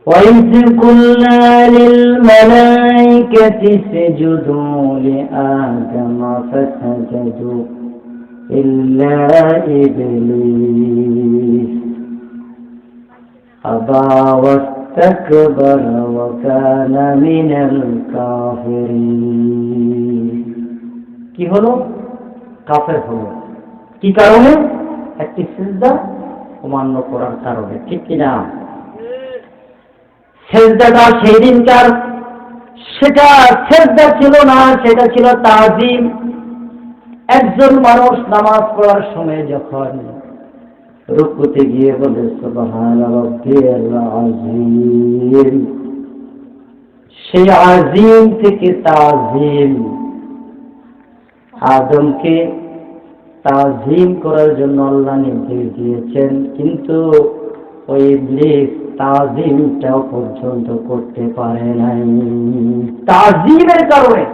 وإذ قلنا للملائكة اسجدوا لآدم فسجدوا إلا إبليس أبى واستكبر وكان من الكافرين কি হলো? কাফের হলো। কি কারণে? একটি সিজদা অমান্য করার কারণে, ঠিক কিনা? সিজদাটা সেই দিনকার সেটা সিজদা ছিল না, সেটা ছিল তাজিম। একজন মানুষ নামাজ পড়ার সময় যখন রুকুতে গিয়ে বলে সুবহানা রাব্বিয়াল আযীম, সেই আযীম থেকে তাজিম, আদমকে তাজিম করার জন্য আল্লাহ নির্দেশ দিয়েছেন, কিন্তু ওই ইবলিস তাজিমটাও পর্যন্ত করতে পারে নাই। তাজিমের কারণে,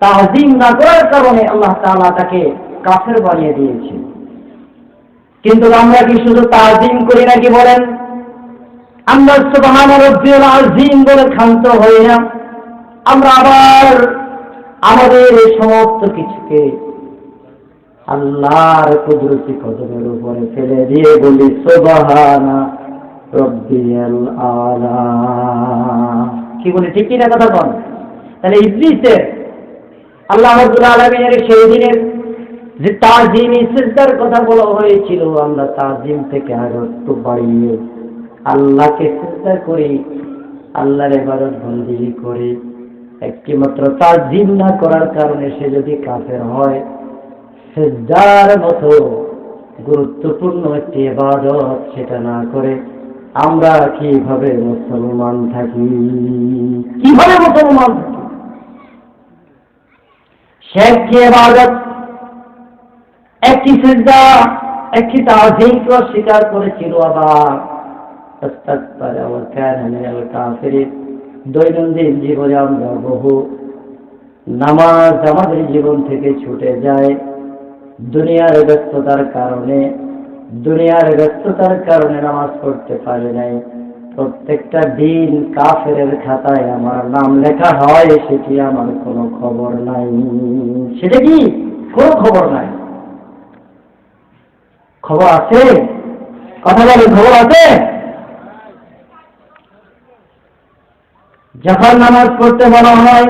তাজিম না করার কারণে আল্লাহ তাআলা তাকে কাফের বানিয়ে দিয়েছেন। কিন্তু আমরা কি শুধু তাজিম করি নাকি বলেন? আমরা সুবহানা রাব্বিয়াল আযীম বলে ক্ষান্ত হই না, আমরা আবার আমাদের এই সমস্ত কিছুকে আল্লাহর কুদরতি কদমের উপরে ফেলে দিয়ে বলি সুবহানা রাব্বিয়াল আলা। কি বলি, ঠিক কিনা কথা বল? তাহলে ইবলিসের আল্লাহ রাব্বুল আলামিনের সেই দিনের যে তাজিম সিজদার কথা বলা হয়েছিল, আমরা তাজিম থেকে আরো একটু বাড়িয়ে আল্লাহকে সিজদা করি, আল্লাহর ইবাদত বন্দেগী করি। একটি মাত্র তাজিম না করার কারণে সে যদি কাফের হয়, সিজদার মতো গুরুত্বপূর্ণ একটি ইবাদত সেটা না করে আমরা কিভাবে মুসলমান থাকি? কিভাবে মুসলমান থাকি? সে একটি ইবাদত, একটি সিজদা, একটি তাজিমকে অস্বীকার করেছিল, আবার ইস্তাকবারা ওয়া কানা মিনাল কাফিরিন। দৈনন্দিন জীবনে আমরা বহু নামাজ আমাদের জীবন থেকে ছুটে যায় দুনিয়ার ব্যস্ততার কারণে নামাজ পড়তে পারে নাই। প্রত্যেকটা দিন কাফেরের খাতায় আমার নাম লেখা হয়, সেটি আমার কোনো খবর নাই। সেটা কি? কোনো খবর নাই। খবর আছে? কথা বলে, খবর আছে? যখন নামাজ পড়তে বলা হয়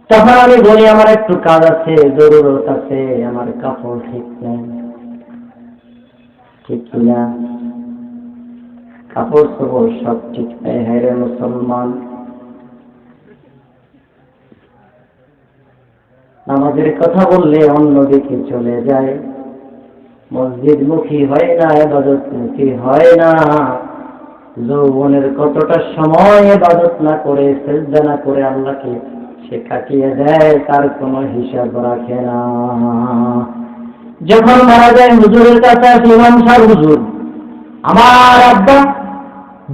তখন আমি বলি আমার একটু কাজ আছে, জরুরত আছে, আমার কাপড় ঠিক নেই, ঠিক কিনা? কাপড় চোপড় সব ঠিক নেই। হ্যাঁ রে মুসলমান, নামাজের কথা বললে অন্যদিকে চলে যায়, মসজিদ মুখী হয় না, ইবাদত মুখী হয় না। যৌবনের কতটা সময় ইবাদত না করে, সিজদা না করে আল্লাহকে সে কাটিয়ে দেয়, তার কোনো হিসাব রাখে না। যখন মারা যায় হুজুরের কাছে আসে, ইমাম সাহেব হুজুর, আমার আব্বা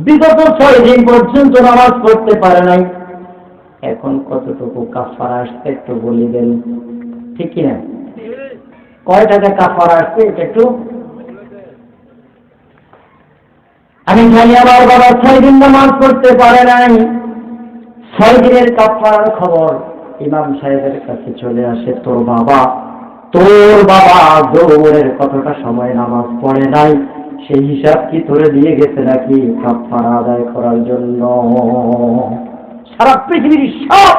বিগত 6 দিন পর্যন্ত নামাজ পড়তে পারে নাই, এখন কতটুকু কাফারা আসছে একটু বলে দেন, ঠিক কিনা? কয় টাকা কাফারা আসছে এটা একটু আমি জানি। আমার বাবা 6 দিন নামাজ পড়তে পারে নাই, 6 দিনের কাফারার খবর ইমাম সাহেবের কাছে চলে আসে। তোর বাবা যৌবনের কতটা সময় নামাজ পড়ে নাই, সেই হিসাব কি তোরে দিয়ে গেছে নাকি কাফারা আদায় করার জন্য? সারা পৃথিবীর সব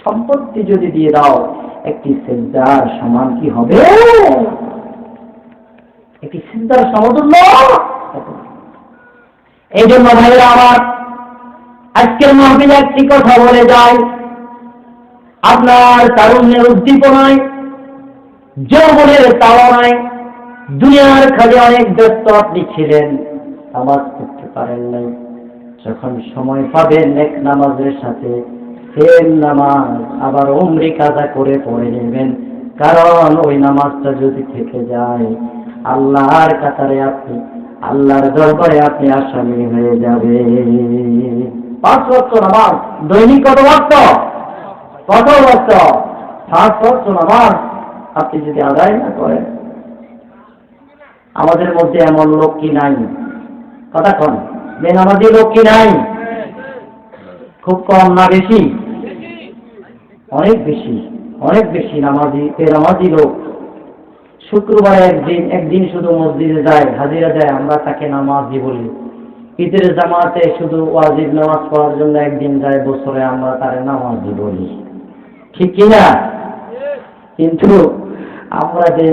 সম্পত্তি যদি দিয়ে দাও, একটি সিজদার সমান কি হবে? একটি সিজদার সমতুল্য। এই জন্য ভাইরা আমার, আজকের মাহফিলে একটি কথা বলে যায়, আপনার তারুণ্যের উদ্দীপনায়, যৌবনের তাড়নায়, দুনিয়ার কাজে অনেক ব্যস্ত আপনি ছিলেন, নামাজ পড়তে পারেন নাই। যখন সময় পাবেন এক নামাজের সাথে সেম নামাজ আবার উমরি কাজা করে পড়ে নেবেন, কারণ ওই নামাজটা যদি থেকে যায় আল্লাহর কাতারে আপনি, আল্লাহর দরবারে আপনি আসামি হয়ে যাবে। 5 ওয়াক্ত নামাজ দৈনিক কত ওয়াক্ত? 5 ওয়াক্ত নামাজ আপনি যদি আদায় না করেন, আমাদের মধ্যে এমন লোক কি নাই? কথা কোন বেনামাজি লোক কি নাই? খুব কম না বেশি? অনেক বেশি, অনেক বেশি বেনামাজি লোক। শুক্রবারে একদিন শুধু মসজিদে যায়, হাজিরা দেয়, আমরা তাকে নামাজি বলি। ঈদের জামাতে শুধু ওয়াজিব নামাজ পড়ার জন্য একদিন যায় বছরে, আমরা তারে নামাজি বলি, ঠিক কিনা? কিন্তু আমরা যে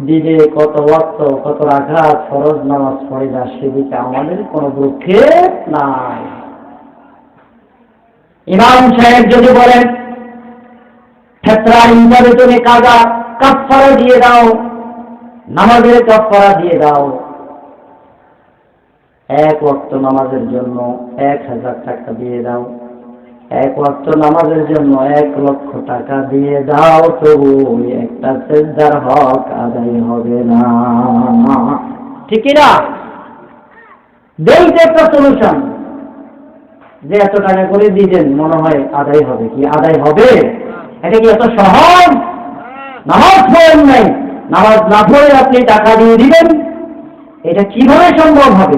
দিনে কত ওয়াক্ত কত রাকাত ফরজ নামাজ পড়ি না, সেদিকে আমাদের কোনো ভ্রুক্ষেপ নাই। ইমাম সাহেব যদি বলেন ফেতরা হিসাবে তুমি কাজা কাফারা দিয়ে দাও, নামাজের কাফারা দিয়ে দাও, এক ওয়াক্ত নামাজের জন্য 1000 টাকা দিয়ে দাও, এক ওয়াক্ত নামাজের জন্য 1 লক্ষ টাকা দিয়ে দাও, তবু একটা সেজদার হক আদায় হবে না, ঠিক না? দেখতে একটা সলিউশন যে এত টাকা করে দিবেন, মনে হয় আদায় হবে। কি আদায় হবে? এটা কি এত সহজ? নামাজ পড়েন নাই, নামাজ না পড়ে আপনি টাকা দিয়ে দিবেন, এটা কিভাবে সম্ভব হবে?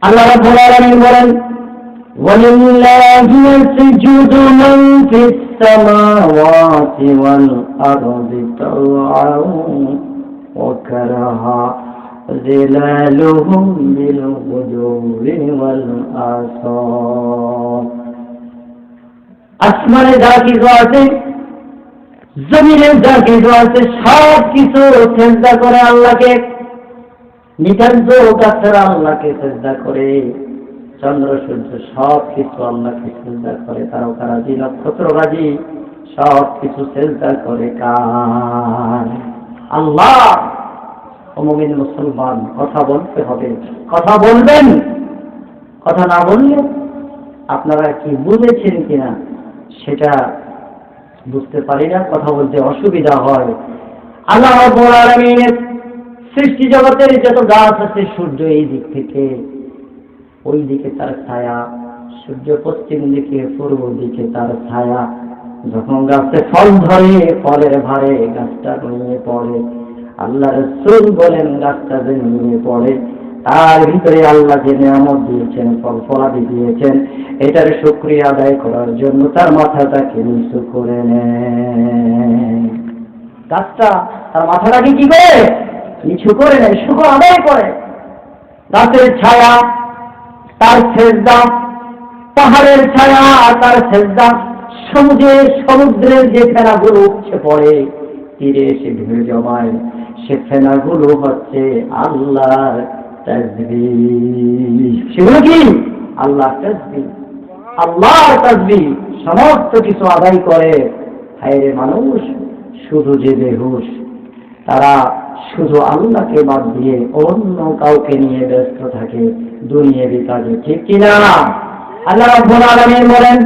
আল্লাহ রাব্বুল আলামিন বলেন ওয়ালিল্লাহি ইয়াসজুদু মান ফিস সামাওয়াতি ওয়াল আরদি তাওআন ওয়া কারাহা জিলালুহুম বিল গুদুরি ওয়াল আসাল। আসমানে যা কিছু আছে, জমিনে যা কিছু আছে, সব কিছু সেজদা করে আল্লাহকে। নিতান্ত গাছেরা আল্লাহকে সেজদা করে, চন্দ্র সূর্য সব কিছু আল্লাহকে সেজদা করে, তারকারাজি নক্ষত্ররাজি সব কিছু সেজদা করে কার? আল্লাহ। ও মুমিন মুসলমান, কথা বলতে হবে, কথা বলবেন। কথা না বললে আপনারা কি বুঝেছেন কিনা সেটা বুঝতে পারি না, কথা বলতে অসুবিধা হয়। আল্লাহ রাব্বুল আলামিনের সৃষ্টি জগতের যত গাছ আছে, সূর্য এই দিক থেকে ওই দিকে তার ছায়া, সূর্য পশ্চিম দিকে পূর্ব দিকে তার ছায়া। যখন গাছে ফল ধরে, ফলের ভারে গাছটা নুয়ে পড়ে। আল্লাহ রাসূল বলেন গাছটা যে নুয়ে পড়ে, তার ভিতরে আল্লাহ যে নিয়ামত দিয়েছেন, ফল ফলাদি দিয়েছেন, এটার শুকরিয়া আদায় করার জন্য তার মাথাটাকে নিচু করে নেয়। গাছটা তার মাথাটাকে কি করে? নিচু করে নেয়, শুকর আদায় করে। গাছের ছায়া তার সেজদা, পাহাড়ের ছায়া তার সেজদা, সমুদ্রের যে ফেনাগুলো উপচে পড়ে, তীরে এসে ভিড় জমায়, সে ফেনাগুলো হচ্ছে আল্লাহর তাসবিহ। সেগুলো কি? আল্লাহর তাসবিহ, আল্লাহর তাসবিহ। সমস্ত কিছু আদায় করে। হায়রে মানুষ শুধু যে বেহুশ, তারা শুধু আল্লাহকে বাদ দিয়ে অন্য কাউকে নিয়ে ব্যস্ত থাকে দুনিয়াবি কাজে, ঠিক কিনা? আল্লাহ রাব্বুল আলামিন বলেন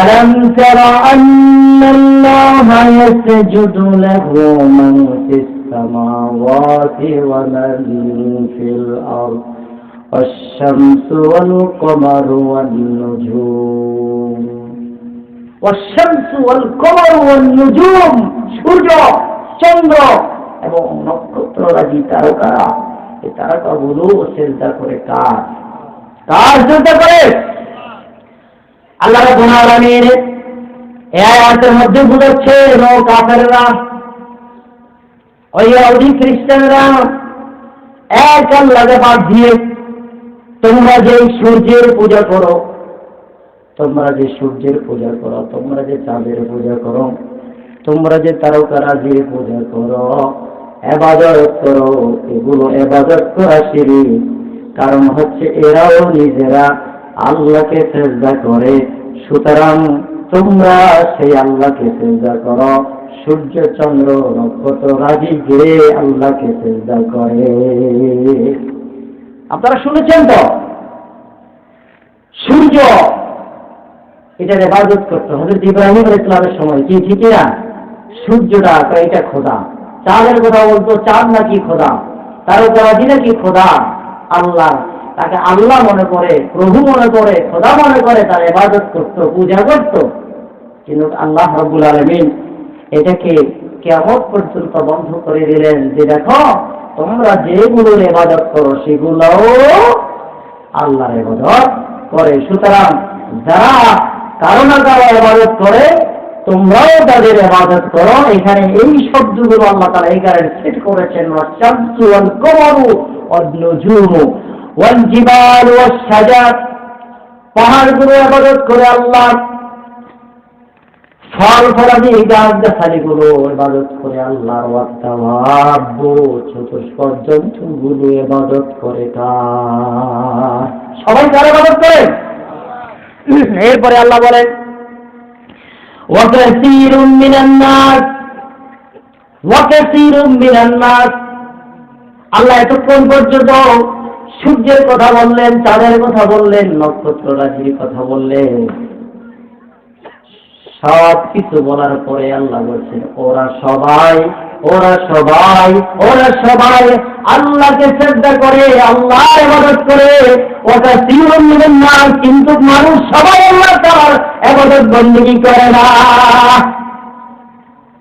ألم تر أن الله يسجد له من في السماوات ومن في الأرض والشمس والقمر والنجوم والشمس والقمر والنجوم সূর্য চন্দ্র এবং নক্ষত্ররাজি তারকারা, এই তারকাগুলো সিজদা করে কার? কার সিজদা করে? আল্লাহ রাব্বুল আলামিন এই আয়াতের মধ্যে বুঝাচ্ছে কাফেররা, ওই ইহুদি খ্রিস্টানরা এক আল্লাহকে বাদ দিয়ে তোমরা যে সূর্যের পূজা করো, তোমরা যে সূর্যের পূজা করো, তোমরা যে চাঁদের পূজা করো, তোমরা যে তারকারাজির পূজা করো, ইবাদত করো, এগুলো ইবাদত করা শিরক। কারণ হচ্ছে এরাও নিজেরা আল্লাহকে সিজদা করে, সুতরাং তোমরা সেই আল্লাহকে সিজদা করো। সূর্য চন্দ্র নক্ষত্র রাজি যে আল্লাহকে সিজদা করে। আপনারা শুনেছেন তো, সূর্য এটার ইবাদত করতে হযরত ইব্রাহিম আলাইহিস সালামের সময়, কি ঠিক না? সূর্যটা এটা খোদা। চাঁদের কথা বলতো, চাঁদ নাকি খোদা, তারকারাজি নাকি খোদা। আল্লাহ তাকে আল্লাহ মনে করে, প্রভু মনে করে, খোদা মনে করে, তার ইবাদত করত, পূজা করত। কিন্তু আল্লাহ রাব্বুল আলামিন এটাকে কিয়ামত পর্যন্ত বন্ধ করে দিলেন, যে দেখো তোমরা যেগুলোর ইবাদত করো সেগুলোও আল্লাহর ইবাদত করে। সুতরাং যারা কারো না কারো ইবাদত করে তোমরাও তাদের ইবাদত করো। এখানে এই শব্দগুলো আল্লাহ তাআলা এই কারণে সেট করেছেন, ওয়াশ-শামসু ওয়াল কমারু ওয়ান-নুজুমু ওয়াল জিবালু ওয়াশ-শাজার, পাহাড়গুলো ইবাদত করে আল্লাহ, ফল ফলাদি গাছ-গাছালিগুলো ইবাদত করে আল্লাহ, ওয়াত-তাওয়াব্বু চতুষ্পদ জন্তুগুলো ইবাদত করে কার? সবাই কার ইবাদত করে? এরপরে আল্লাহ বলেন ওয়াকাসীরুম মিনান নাস, ওয়াকাসীরুম মিনান নাস। আল্লাহ এতক্ষণ পর্যন্ত সূর্যের কথা বললেন, চাঁদের কথা বললেন, নক্ষত্র রাশির কথা বললেন, সব কিছু বলার পরে আল্লাহ বলছেন ওরা সবাই আল্লাহকে শ্রদ্ধা করে, আল্লাহর ইবাদত করে। ওয়াকাসীরুম মিনান নাস, কিন্তু মানুষ সবাই আল্লাহ তাআলার ইবাদত বندگی করে না।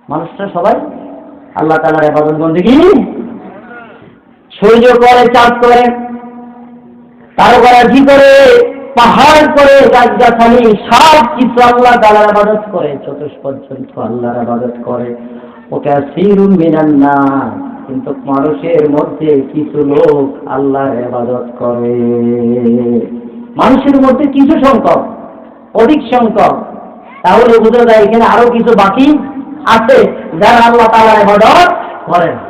মানুষরা সবাই আল্লাহ তাআলার ইবাদত বندگی, সূর্য করে, চাঁদ করে, তারকারাজি করে, পাহাড় করে, গাছগাছালি সব কিছু আল্লাহ তাআলার ইবাদত করে, চতুষ্পদ জন্তু আল্লাহর ইবাদত করে। ওয়াকাসীরুম মিনান নাস, কিন্তু মানুষের মধ্যে কিছু লোক আল্লাহর ইবাদত করে। মানুষের মধ্যে কিছু সংখ্যক, অধিক সংখ্যক, তাহলে বোঝা যায় এখানে আরো কিছু বাকি আছে যারা আল্লাহ তাআলার ইবাদত করে না।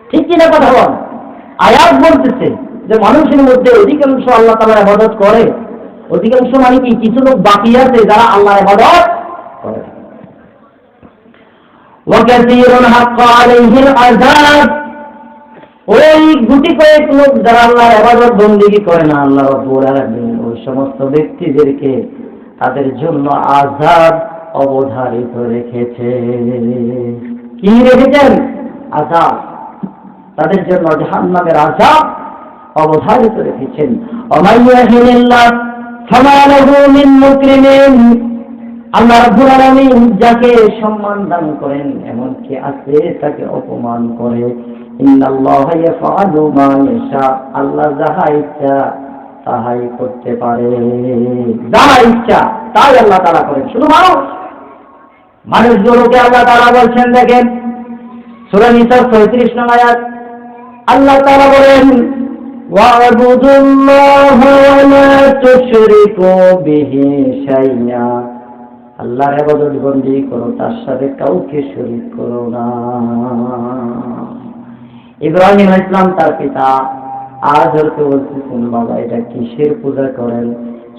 ঠিক কিনা কথা বল? আয়াত বলতেছে যে মানুষের মধ্যে অধিকাংশ আল্লাহ তাআলার ইবাদত করে, অধিকাংশ মানে কি কিছু লোক বাকি আছে যারা আল্লাহর ইবাদত করে। ওয়াকাসীরুন হাক্কা আলাইহিল আযাব, ওই গুটি কয়েক লোক যারা আল্লাহর ইবাদত বندگی করে না, আল্লাহ রাব্বুল আলামিন ওই সমস্ত ব্যক্তিদেরকে তাদের জন্য আযাব অবধারিত রেখেছে। কি রেখেছেন? আযাব, তাদের জন্য জাহান্নামের আযাব অবধারিত রেখেছেন। ওমাইয়াহিনিল্লাহ ফামা লাহু মিন মুকরিমিন, আল্লাহ রাব্বুল আলামিন যাকে সম্মান দান করেন এমন কি আছে তাকে অপমান করে। ইন্নাল্লাহা ইয়াফআলু মা ইয়াশা, আল্লাহ যাহা ইচ্ছা তাহাই করতে পারে, যাহা ইচ্ছা তাই আল্লাহ তাআলা করেন। শুধু মানুষগুলোকে আল্লাহ তাআলা বলছেন, দেখেন সূরা নিসা ৩৬ নং আয়াত, আল্লাহ তাআলা বলেন ওয়া'বুদুল্লাহা ওয়া লা তুশরিকু বিহি শাইআ, আল্লাহর ইবাদত বندگی করো, তার সাথে কাউকে শরীক করো না। ইব্রাহিম আলাইহিস সালাম তার পিতা আযরকে বলতেছেন, বাবা এটা কিসের পূজা করেন?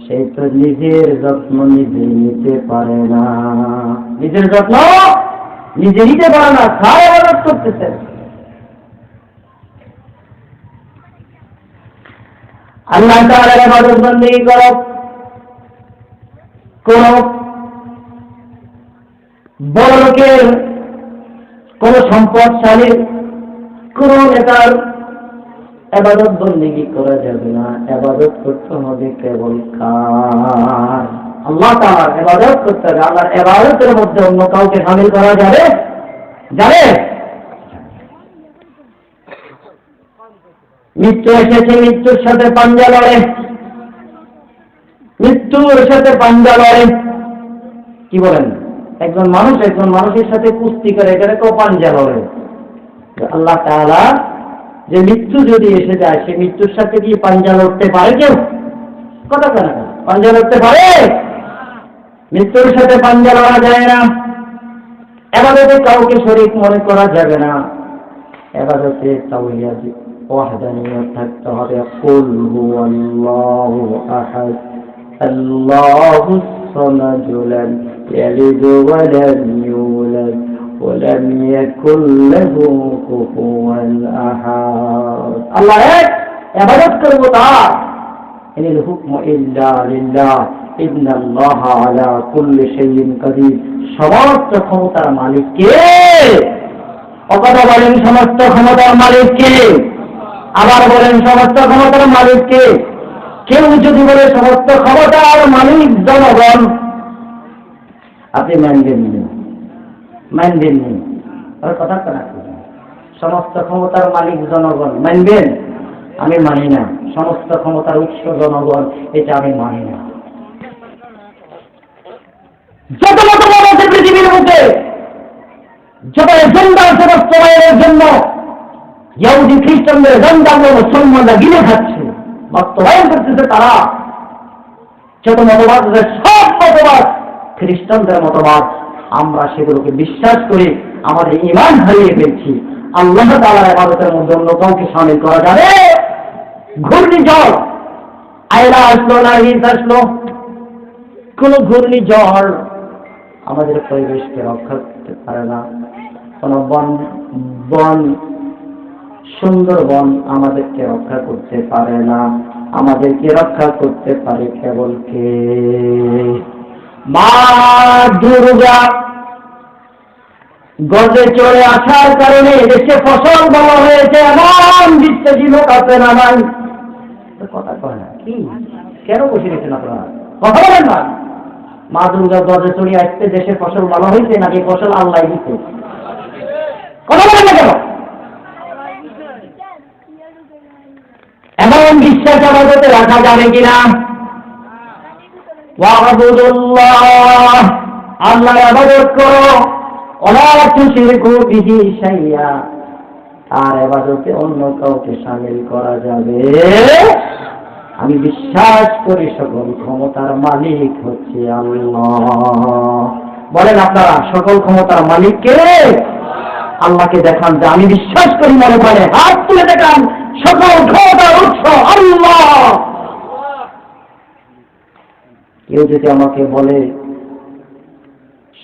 সেই তো নিজের যত্ন নিজে নিতে পারে না, নিজের যত্ন নিজে নিতে পারে না, কার ইবাদত করতেছেন? আল্লাহ তাআলার ইবাদত বندگی করো। কোন বড় লোকের, কোন সম্পদশালীর, কোন নেতার ইবাদত বندگی করা যাবে না। ইবাদত করতে হবে কেবল কার? আল্লাহ তাআলার ইবাদত করতে হবে। আল্লাহর ইবাদতের মধ্যে অন্য কাউকে শামিল করা যাবে? মৃত্যু এসেছে, মৃত্যুর সাথে পাঞ্জা লড়ে, মৃত্যুর সাথে পাঞ্জা লড়ে। কি বলেন? একজন মানুষের সাথে কুস্তি করে, এখানে কেউ পাঞ্জা লড়ে। আল্লাহ তাআলা যে মৃত্যু যদি এসে যায়, সে মৃত্যুর সাথে কি পাঞ্জা লড়তে পারে কেউ? কথা কেন? পাঞ্জা লড়তে পারে? মৃত্যুর সাথে পাঞ্জা লড়া যায় না। ইবাদতে কাউকে শরীক মনে করা যাবে না। ইবাদতে তাওহীদ ওয়াহদানিয়ত থাকতে হবে। কুল হুয়াল্লাহু আহাদ আল্লাহুস সামাদ লাম ইয়ালিদ ওয়া লাম ইউলাদ ওয়া লাম ইয়াকুল লাহু কুফুওয়ান আহাদ। আল্লাহ এক, ইবাদত করব তার। ইনিল হুকমু ইল্লা লিল্লাহ ইন্নাল্লাহা আলা কুল্লি শাইইন কাদির। সমস্ত ক্ষমতার মালিক কে? কথা বলেন, সমস্ত ক্ষমতার মালিক কে? আবার বলেন, সমস্ত ক্ষমতার মালিক কে? কেউ যদি বলে সমস্ত ক্ষমতার মালিক জনগণ, আপনি মানবেন নি, আর কথা কেনা সমস্ত ক্ষমতার মালিক জনগণ, মানবেন? আমি মানি না। সমস্ত ক্ষমতার উৎস জনগণ, এটা আমি মানি না। যত মতবাদ আছে পৃথিবীর মধ্যে, যত এজেন্ডা আছে বাস্তবায়নের জন্য ইহুদি খ্রিস্টানদের এজেন্ডাগুলো মুসলমানরা গিলে খাচ্ছে, বাস্তবায়ন করতেছে তারা। যত মতবাদ আছে সব মতবাদ খ্রিস্টানদের মতবাদ, আমরা সেগুলোকে বিশ্বাস করি, আমাদের ঈমান হারিয়ে ফেলছি। আল্লাহ তাআলার ইবাদতের মধ্যে অন্য কাউকে শামিল করা যাবে? ঘূর্ণিঝড় আয়লা আসলো, নার্গিস আসলো, কোন ঘূর্ণিঝড় আমাদের পরিবেশকে রক্ষা করতে পারে না। কোন বন সুন্দরবন আমাদেরকে রক্ষা করতে পারে না। আমাদেরকে রক্ষা করতে পারে কেবল কে? মা দুর্গা গজে চলে আসার কারণে দেশে ফসল ভালো হয়েছে, এমন বিশ্বাসী লোক আছে না নাই? কথা কয় না কি? কেন বসে গেছেন আপনারা? কথা বলেন না। মা দুর্গা গজে চলে আসতে দেশে ফসল ভালো হয়েছে নাকি ফসল আল্লাহ দিচ্ছে? কথা বলেন না কেন? এমন বিশ্বাস আমাদের রাখা যাবে কিনা? ওয়া'বুদুল্লাহ, আল্লাহর ইবাদত করো, ওয়ালা তুশরিকু বিহি শাইআ, আর ইবাদতে অন্য কাউকে শামিল করা যাবে? আমি বিশ্বাস করি সকল ক্ষমতার মালিক হচ্ছে আল্লাহ। বলেন আপনারা, সকল ক্ষমতার মালিক কে? আল্লাহকে দেখান যে আমি বিশ্বাস করি, মনে করে হাত তুলে দেখান সকল ক্ষমতার উৎস আল্লাহ। কেউ যদি আমাকে বলে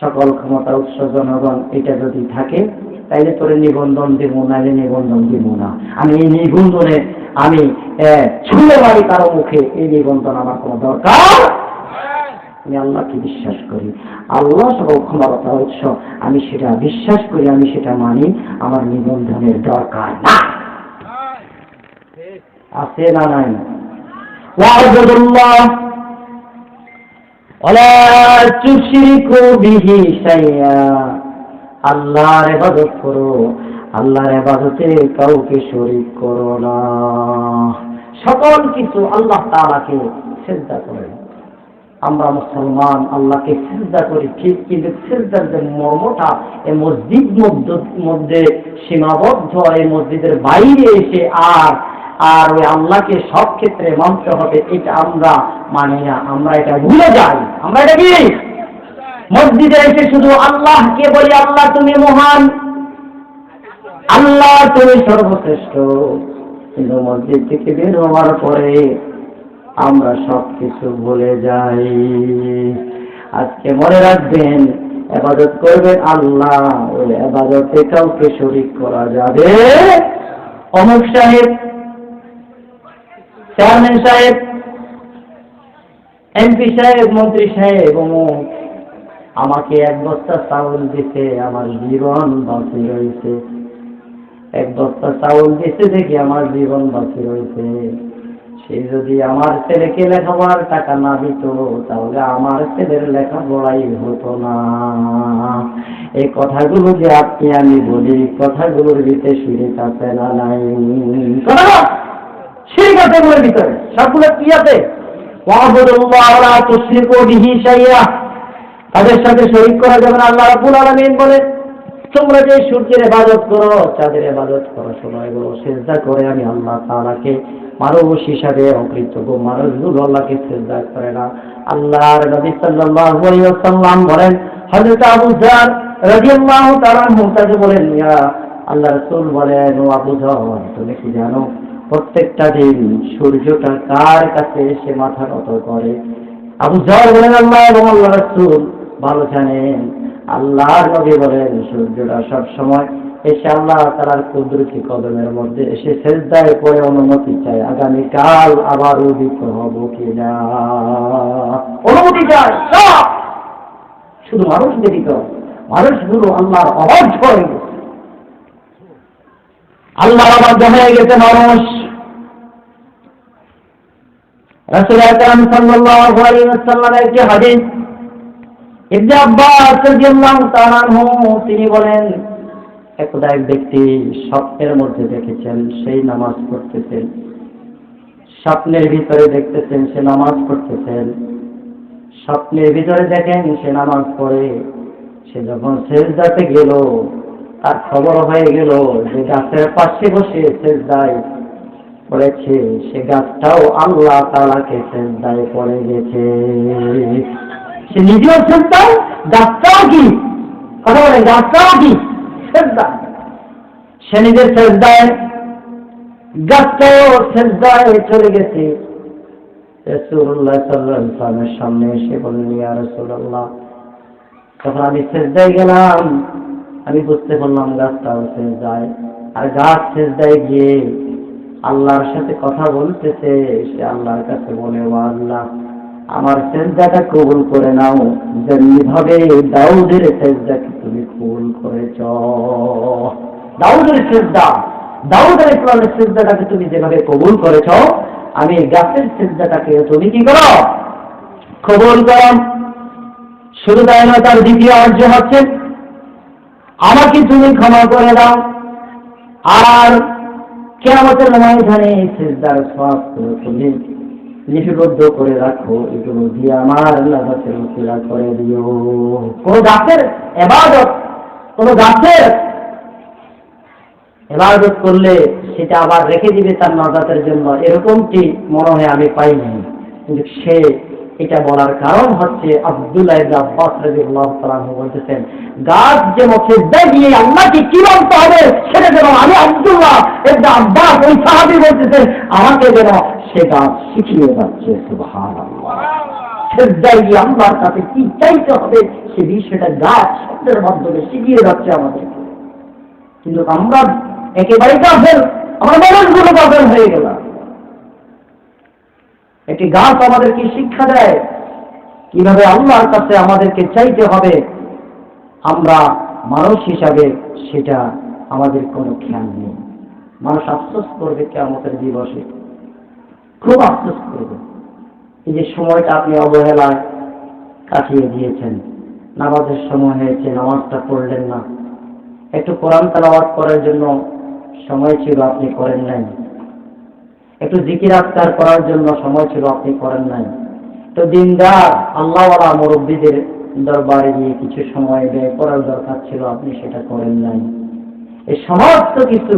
সকল ক্ষমতার উৎস জনগণ, এটা যদি থাকে তাইলে তোরে নিবন্ধন দিব, নাইলে নিবন্ধন দিব না। আমি এই নিবন্ধনে আমি ছুঁড়ে মারি কারো মুখে, এই নিবন্ধন আমার কোনো দরকার। আমি আল্লাহকে বিশ্বাস করি, আল্লাহ সকল ক্ষমতার উৎস, আমি সেটা বিশ্বাস করি, আমি সেটা মানি, আমার নিবন্ধনের দরকার না। আছে না নাই? ওয়া'বুদুল্লাহ ওয়ালা তুশরিকু বিহি শাইআ, আল্লাহর ইবাদত করো, আল্লাহর ইবাদতে কাউকে শরীক করো না। সকল কিছু আল্লাহ তাআলাকে সিজদা করে। আমরা মুসলমান আল্লাহকে সিজদা করি ঠিক, কিন্তু সিজদার যে মর্মটা এই মসজিদ মধ্যে সীমাবদ্ধ, এই মসজিদের বাইরে এসে আর ওই আল্লাহকে সব ক্ষেত্রে মানতে হবে, এটা আমরা মানি না। আমরা এটা ভুলে যাই। আমরা এটা কি মসজিদে এসে শুধু আল্লাহকে বলি, আল্লাহ তুমি মহান, আল্লাহ তুমি সর্বশ্রেষ্ঠ, কিন্তু মসজিদ থেকে বের হওয়ার পরে আমরা সবকিছু ভুলে যাই। আজকে মনে রাখবেন, ইবাদত করবেন আল্লাহ, ওই ইবাদতে কাউকে শরীক করা যাবে? অমুক সাহেব, চেয়ারম্যান সাহেব, এমপি সাহেব, মন্ত্রী সাহেব অমুক আমাকে 1 বস্তা চাউল দিতে আমার জীবন বাঁচি রয়েছে, 1 বস্তা চাউল দিতে দেখি আমার জীবন বাঁচি রয়েছে। সে যদি আমার ছেলেকে লেখাপড়ার টাকা না দিত, তাহলে আমার ছেলের লেখাপড়াই হতো না। এই কথাগুলো যে আপনি আমি বলি, কথাগুলোর ভিতরে শিরক আছে না নাই? শিরক আছে এগুলোর ভিতরে। সবগুলো কি আছে? ওয়া'বুদুল্লাহ ওয়ালা তুশরিকু বিহি শাইআ, তাদের সাথে শরীক করা যাবে না। আল্লাহ রাব্বুল আলামিন বলে, তোমরা যে সূর্যের ইবাদত করো, চাঁদের ইবাদত করো, শোনো এগুলো সিজদা করে আমি আল্লাহ তাআলাকে মানুষ হিসাবে অকৃতজ্ঞ মানুষগুলো আল্লাহকে সিজদা করে না। আল্লাহর নবী সাল্লাল্লাহু আলাইহি ওয়াসাল্লাম বলেন, হযরত আবু যর রাদিয়াল্লাহু তাআলা মুতাজ বলেন, ইয়া আল্লাহর রাসূল বলেন, ও আবু যর, তুমি কি জানো প্রত্যেকটা দিন সূর্যটা কার কাছে এসে মাথা নত করে? আবু যর বলেন, আল্লাহ এবং আল্লাহর রাসূল ভালো জানেন। আল্লাহর নবী বলেন, সূর্যটা সব সময় এসে আল্লাহ তাআলার কুদরতি কদমের মধ্যে এসে সিজদায় পড়ে অনুমতি চায়, আগামীকাল আবার উদিত হব কিনা। অনুমতি চায় সব, শুধু মানুষ ব্যতীত। মানুষগুলো আল্লাহর অবাধ্য হয়ে গেছে, আল্লাহর অবাধ্য হয়ে গেছে মানুষ। রাসূল আকরাম সাল্লাল্লাহু আলাইহি ওয়াসাল্লামের একটি হাদিস, ইবনে আব্বাস রাদিয়াল্লাহু তাআলা আনহু তিনি বলেন, একদা এক ব্যক্তি স্বপ্নের মধ্যে দেখেছেন সেই নামাজ পড়তেছেন, স্বপ্নের ভিতরে দেখতেছেন সে নামাজ পড়তেছেন, স্বপ্নের ভিতরে দেখেন সে নামাজ পড়ে। সে যখন সেজদাতে গেল তার খবর হয়ে গেল যে গাছের পাশে বসে সেজদায় পড়েছে, সে গাছটাও আল্লাহ তাআলাকে সেজদায় পড়ে গেছে। সে নিজেও সেজদায়, গাছটাও কি, কথা বলে, গাছটাও কি সেজদা। সে নিজের সেজদায়, গাছটাও সেজদায় চলে গেছে। রাসূলুল্লাহ সাল্লাল্লাহু আলাইহি ওয়াসাল্লামের সামনে এসে বললেন, ইয়া রাসূলুল্লাহ, তখন আমি সেজদায় গেলাম, আমি বুঝতে পারলাম গাছটাও সেজদায়। আর গাছ সেজদায় গিয়ে আল্লাহর সাথে কথা বলতেছে। সে আল্লাহর কাছে বলে, ও আল্লাহ, আমার সেজদাটা কবুল করে নাও, যেমনি ভাবে দাউদের সেজদাকে তুমি কবুল করেছ। দাউদের সেজদা, দাউদ আলাইহিস সালামের সেজদাটাকে তুমি যেভাবে কবুল করেছ, আমি গাছের সেজদাটাকে তুমি কি করো, কবুল করো। শুধু তাই নয়, তার দ্বিতীয় অর্জ হচ্ছে আমাকে তুমি ক্ষমা করে দাও, আর কিয়ামতের ময়দানে সিজদার সওয়াবগুলো তুমি লিপিবদ্ধ করে রাখো, এগুলো দিয়ে আমার নাজাতের ওসিলা করে দিও। কোন গাছের ইবাদত, কোন গাছের ইবাদত করলে সেটা আবার রেখে দিবে তার নাজাতের জন্য, এরকমটি মনে হয় আমি পাইনি। কিন্তু সে এটা বলার কারণ হচ্ছে আব্দুল্লাহ ইবনে আব্বাস রাদিয়াল্লাহু তাআলা বলতেছেন, গাছ যে মুখে দিয়ে আল্লাহকে কি বলতে হবে সেটা যেন আমি আব্দুল্লাহ ইবনে আব্বাস ওই সাহাবী বলতেছেন আমাকে যেন সে গাছ শিখিয়ে যাচ্ছে। সুবহানাল্লাহ। সেজদায় গিয়ে আল্লাহর কাছে কি চাইতে হবে সে বিষয়টা গাছ শব্দের মাধ্যমে শিখিয়ে যাচ্ছে আমাদের। কিন্তু আমরা একেবারেই কাফের, আমরা মানুষগুলো কাফের হয়ে গেলাম। একটি গাছ আমাদেরকে শিক্ষা দেয় কিভাবে আল্লাহর কাছে আমাদেরকে চাইতে হবে। আমরা মানুষ হিসাবে সেটা আমাদের কোনো খেয়াল নেই। মানুষ আফসোস করবে কিয়ামতের দিবসে, খুব আফসোস করবে। এই যে সময়টা আপনি অবহেলায় কাটিয়ে দিয়েছেন, নামাজের সময় হয়েছে নামাজটা পড়লেন না, একটু কোরআন তেলাওয়াত করার জন্য সময় ছিল আপনি করেন নাই, একটু জিকির আজকার করার জন্য সময় ছিল আপনি করেন নাই, তো দিনদার আল্লাহওয়ালা মুরব্বীদের দরবারে গিয়ে কিছু সময় ব্যয় করার দরকার ছিল, আপনি সেটা করেন নাই। এই সমস্ত কিছু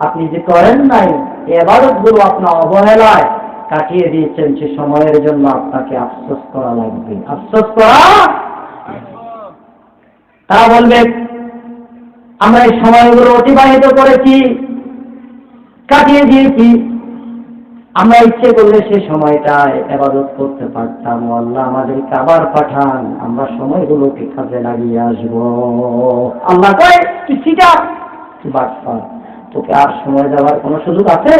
আপনি যে করেন নাই, এই ইবাদতগুলো আপনার অবহেলায় কাটিয়ে দিয়েছেন, সে সময়ের জন্য আপনাকে আফসোস করা লাগবে। আফসোস করা, তারা বলবে আমরা এই সময়গুলো অতিবাহিত করেছি, কাটিয়ে দিয়েছি, আমরা ইচ্ছে করলে সে সময়টায় ইবাদত করতে পারতাম। আল্লাহ আমাদেরকে আবার পাঠান, আমরা সময়গুলোকে কাজে লাগিয়ে আসবো। আল্লাহ কয় তুই শিখা, তুই বাটপা, তোকে আর সময় দেওয়ার কোনো সুযোগ আছে?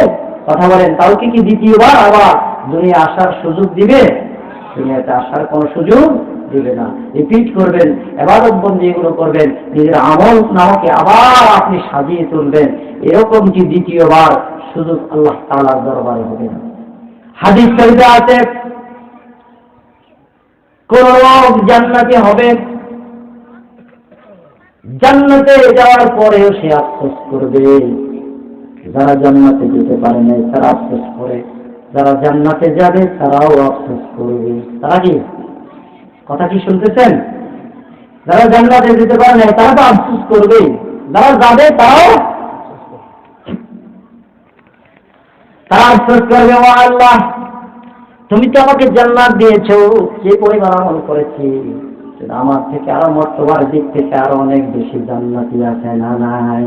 কথা বলেন, কাউকে কি দ্বিতীয়বার আবার দুনিয়া আসার সুযোগ দিবে? দুনিয়াতে আসার কোনো সুযোগ দিবে না। রিপিট করবেন, ইবাদত বন্দেগী এগুলো করবেন, নিজের আমল নামাকে আবার আপনি সাজিয়ে তুলবেন, এরকম কি দ্বিতীয়বার সুযোগ আল্লাহ তাআলার দরবারে হবে না। হাদিস শরীফে আছে কোন লোক জান্নাতে হবে, জান্নাতে যাওয়ার পরেও সে আফসোস করবে। যারা জান্নাতে যেতে পারে না তারা আফসোস করে, যারা জান্নাতে যাবে তারাও আফসোস করবে। তারা কি, কথা কি শুনতেছেন? যারা জান্নাতে যেতে পারে না তারা তো আফসোস করবে, যারা যাবে তারাও আফসোস করবে। ও আল্লাহ, তুমি তো আমাকে জান্নাত দিয়েছো, যে পরিমাণ আমল করেছি আমার থেকে আরো মর্তবার দিক থেকে আরো অনেক বেশি জান্নাতি আছে না নাই?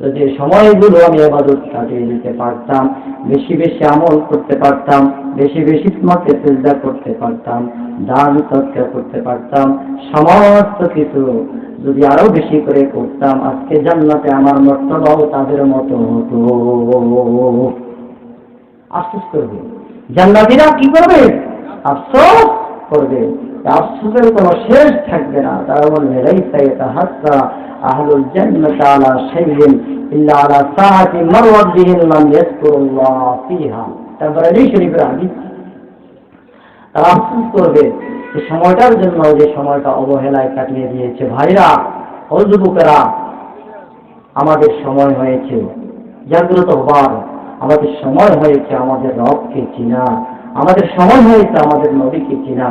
যদি সময়গুলো আমি ইবাদত কাটিয়ে দিতে পারতাম, বেশি বেশি আমল করতে পারতাম, বেশি বেশি তোমাকে সিজদা করতে পারতাম, দান সদকা করতে পারতাম, সমস্ত কিছু যদি আরো বেশি করে করতাম, আজকে জান্নাতে আমার মর্তবাও তাদের মতো হতো। আফসোস করবে জান্নাতীরা, কি করবে? আফসোস করবে। আফসোসের কোনো শেষ থাকবে না। তারা বলবে লাইসা ইয়াতাহাসসা আহলুল জান্নাতি আলা শাইইন ইল্লা আলা সাআতি মারওয়াতিহিম মান ইয়াযকুরুল্লাহ ফিহা। তারপরে এই শরীফের হাদিস, তারা আফসোস করবে যে সময়টার জন্য যে সময়টা অবহেলায় কাটিয়ে দিয়েছে। ভাইরা ও যুবকেরা, আমাদের সময় হয়েছে জাগ্রত হবার, আমাদের সময় হয়েছে আমাদের রবকে চিনা, আমাদের সময় হয়েছে আমাদের নবীকে চিনা।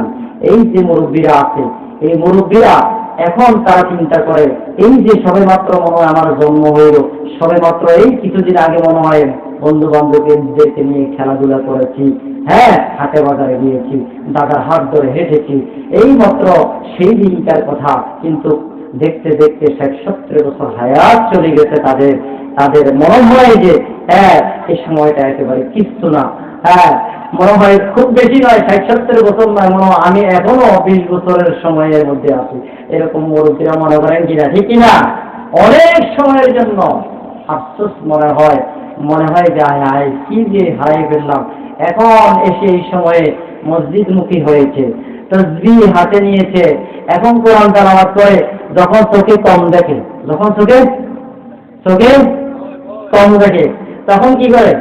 এই যে মুরব্বীরা আছে, এই মুরব্বীরা এখন তারা চিন্তা করে, এই যে সবে মাত্র মনে হয় আমার জন্ম হইল, সবে মাত্র এই কিছুদিন আগে মনে হয় বন্ধু বান্ধবদেরকে নিয়ে খেলাধুলা করেছি, হ্যাঁ হাটে বাজারে গিয়েছি, দাদার হাত ধরে হেঁটেছি, এই মাত্র সেই দিনকার কথা। কিন্তু দেখতে দেখতে 60-70 বছর হায়াত চলে গেছে তাদের। তাদের মনে হয় যে হ্যাঁ এই সময়টা একেবারে কিছু না, হ্যাঁ মনে হয় খুব বেশি নয়, 60-70 বছর নয়, মনে হয় আমি এখনো 20 বছরের সময়ের মধ্যে আছি। এরকম মুরব্বীরা মনে করেন কিনা, ঠিক কিনা? অনেক সময়ের জন্য আফসোস মনে হয় যে হায় কি যে হারিয়ে ফেললাম। এখন এসে এই সময়ে মসজিদমুখী হয়েছে, তাসবিহ হাতে নিয়েছে, এখন কোরআন তেলাওয়াত করে, যখন চোখে কম দেখে, যখন চোখে কম দেখে তখন কি করে?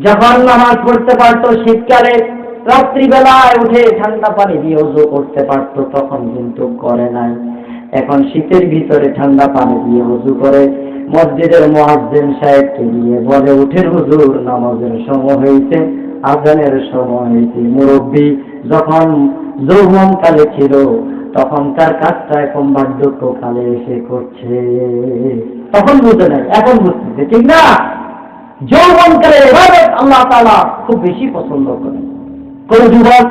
যখন নামাজ পড়তে পারতো শীতকালে রাত্রিবেলায় উঠে ঠান্ডা পানি দিয়ে ওযু করতে পারতো, তখন কিন্তু করে নাই। এখন শীতের ভিতরে ঠান্ডা পানি দিয়ে ওযু করে, মসজিদের মুয়াজ্জিন সাহেবকে দিয়ে বলে, উঠেন হুজুর নামাজের সময় হয়েছে, আযানের সময় হয়েছে। মুরব্বী যখন যৌবনকালে ছিল তখনকার কাজটা এখন বার্ধক্যকালে এসে করছে, তখন বুঝে নাই, এখন বুঝতেছে, ঠিক না? যৌবনকালে ইবাদত আল্লাহ তাআলা খুব বেশি পছন্দ করেন। কোন যুবক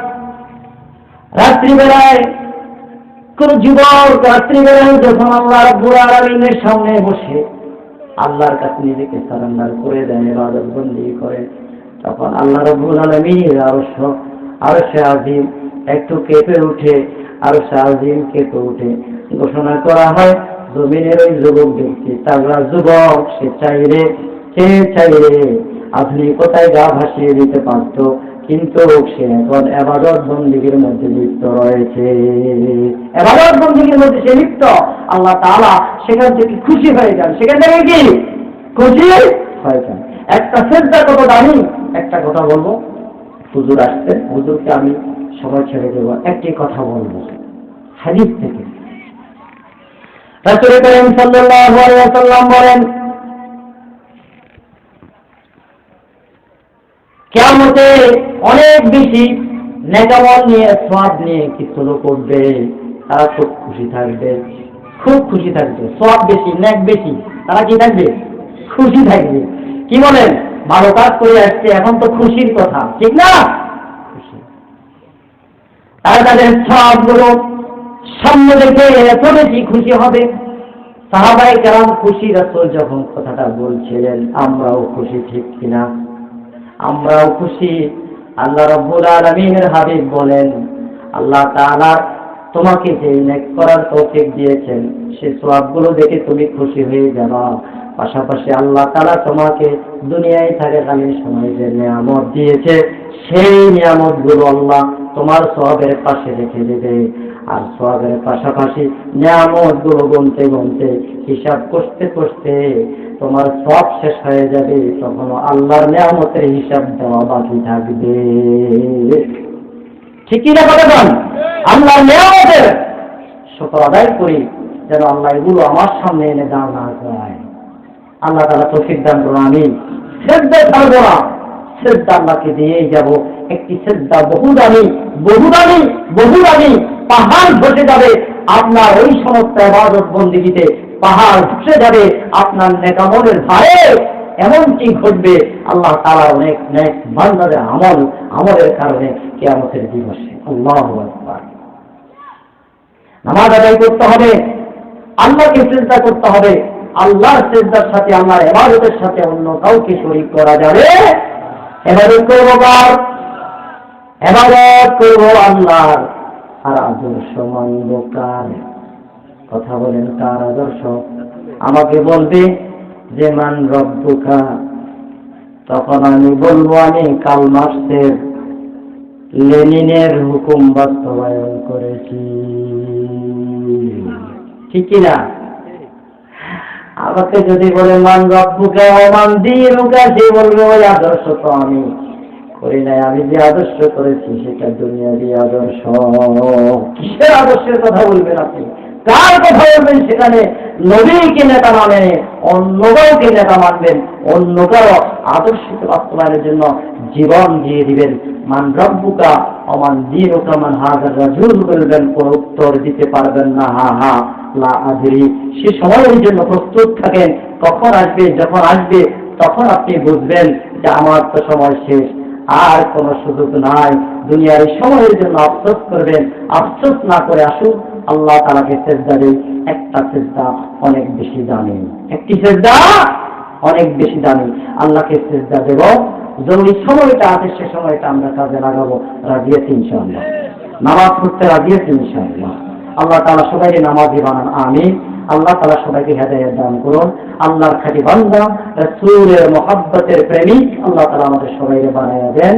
রাত্রিবেলায় যখন আল্লাহ রাব্বুল আলামিনের সামনে বসে আল্লাহর কাছে নিজেকে সারেন্ডার করে দেয়, ইবাদত বন্দেগী করে, তখন আল্লাহ রাব্বুল আলামিন আরশে আজিম একটু কেঁপে উঠে, আরশে আজিম কেঁপে উঠে ঘোষণা করা হয়, জমিনের ওই যুবক ব্যক্তি, তাগড়া যুবক, সে চাইলে আধুনিকতায় গা ভাসিয়ে দিতে পারত, কিন্তু সে এখন ইবাদত বন্দেগীর মধ্যে লিপ্ত রয়েছে, ইবাদত বন্দেগীর মধ্যে সে লিপ্ত। আল্লাহ তাআলা সেখান থেকে খুশি হয়ে যান, সেখান থেকে কি খুশি হয়ে যান। একটা সিজদা কত দামি। একটা কথা বলবো, হুজুর আসছে, হুজুরকে আমি সময় ছেড়ে দেব, একটি কথা বলবো হাদিস থেকে। রাসূল করিম সাল্লাল্লাহু আলাইহি ওয়াসাল্লাম বলেন, কিয়ামতে অনেক বেশি নেকামল নিয়ে, সওয়াব নিয়ে কিছু লোক উঠবে, তারা খুব খুশি থাকবে, সওয়াব বেশি, নেক বেশি, তারা কি থাকবে? খুশি থাকবে। কি বলেন? ভালো কাজ করে আসছে, এখন তো খুশির কথা, ঠিক না? খুশি। তারা তাদের সওয়াবগুলো সামনে দেখে এত বেশি খুশি হবে। সাহাবায়ে কেরাম খুশি। রাসূল যখন কথাটা বলছিলেন, আমরাও খুশি, ঠিক কিনা? আমরাও খুশি। আল্লাহ রাব্বুল আলামিনের হাবিব বলেন, আল্লাহ তাআলা তোমাকে যে নেক করার তৌফিক দিয়েছেন, সেই সওয়াবগুলো দেখে তুমি খুশি হয়ে যাবা। পাশাপাশি আল্লাহ তাআলা তোমাকে দুনিয়ায় থাকাকালীন সময় যে নিয়ামত দিয়েছে, সেই নিয়ামতগুলো আল্লাহ তোমার সওয়াবের পাশে রেখে দেবে। আর সওয়াবের পাশাপাশি নিয়ামতগুলো গুনতে গুনতে, হিসাব করতে করতে তোমার সব শেষ হয়ে যাবে, তখন আল্লাহর নিয়ামতের হিসাব দেওয়া বাকি থাকবে। ঠিকই না কথা বল? আল্লাহর নিয়ামতের শুকর আদায় করি, যেন আল্লাহ এগুলো আমার সামনে এনে দাও না যায়। আল্লাহ তাআলা তৌফিক দান করুন। আমি সিজদা ছাড়বো না, সিজদা আল্লাহকে দিয়েই যাব। একটি সিজদা বহু দামি, পাহাড় ধসে যাবে আপনার ওই সমস্ত ইবাদত বন্দেগীতে, পাহাড় ধসে যাবে আপনার নেকামলের ভারে। এমন কি ঘটবে, আল্লাহ তাআলা অনেক নেক বান্দাদের আমলের কারণে কিয়ামতের দিবসে। আল্লাহু আকবার। নামাজ আদায় করতে হবে, আল্লাহকে সিজদা করতে হবে। আল্লাহর সিজদার সাথে, আল্লাহর ইবাদতের সাথে অন্য কাউকে শরীক করা যাবে? ইবাদত করবো কার? ইবাদত করবো আল্লাহর। আর আদর্শ মানব কার? কথা বলেন, কার আদর্শ? আমাকে বলবে যে মান রব্বুকা, তখন আমি বলবো আমি কার্ল মার্কসের, লেনিনের হুকুম বাস্তবায়ন করেছি, ঠিক কিনা? আমাকে যদি বলে মান রব্বুকা ওয়া মান দীনুকা, সে বলবে ওই আদর্শ তো আমি করি নাই। আমি যে আদর্শ করেছি সেটা দুনিয়ারই আদর্শ। কিসের আদর্শের কথা বলবেন আপনি? কার কথা বলবেন? সেখানে নবীকে নেতা মানেন, অন্য কাউকে নেতা মানবেন, অন্য কারো আদর্শকে বাস্তবায়নের জন্য জীবন দিয়ে দিবেন। মান রব্বুকা অমান দীনুকা মান হাযার রাজুল বলবেন, কোন উত্তর দিতে পারবেন না। হা হা লা আদরি। সে সময়ের জন্য প্রস্তুত থাকেন। কখন আসবে? যখন আসবে তখন আপনি বুঝবেন যে আমার তো সময় শেষ, আর কোন সুযোগ নাই। দুনিয়ার এই সময়ের জন্য আফসোস করবেন। আফসোস না করে আসুন আল্লাহ তাআলাকে সিজদা দেই। একটা সিজদা অনেক বেশি দামি, একটি সিজদা অনেক বেশি দামি। আল্লাহকে সিজদা দেব, জরুরি সময়টা আছে সে সময়টা আমরা কাজে লাগাবো। রাজি আছি ইনশাআল্লাহ? নামাজ পড়তে রাজি আছি ইনশাআল্লাহ? আল্লাহ তাআলা সবাইকে নামাজি বানান, আমিন। আল্লাহ তাআলা সবাইকে হেদায়েত দান করুন। আল্লাহর খাঁটি বান্দা, রাসূলের মুহাব্বতের প্রেমিক আল্লাহ তাআলা আমাদের সবাইকে বানায়া দেন।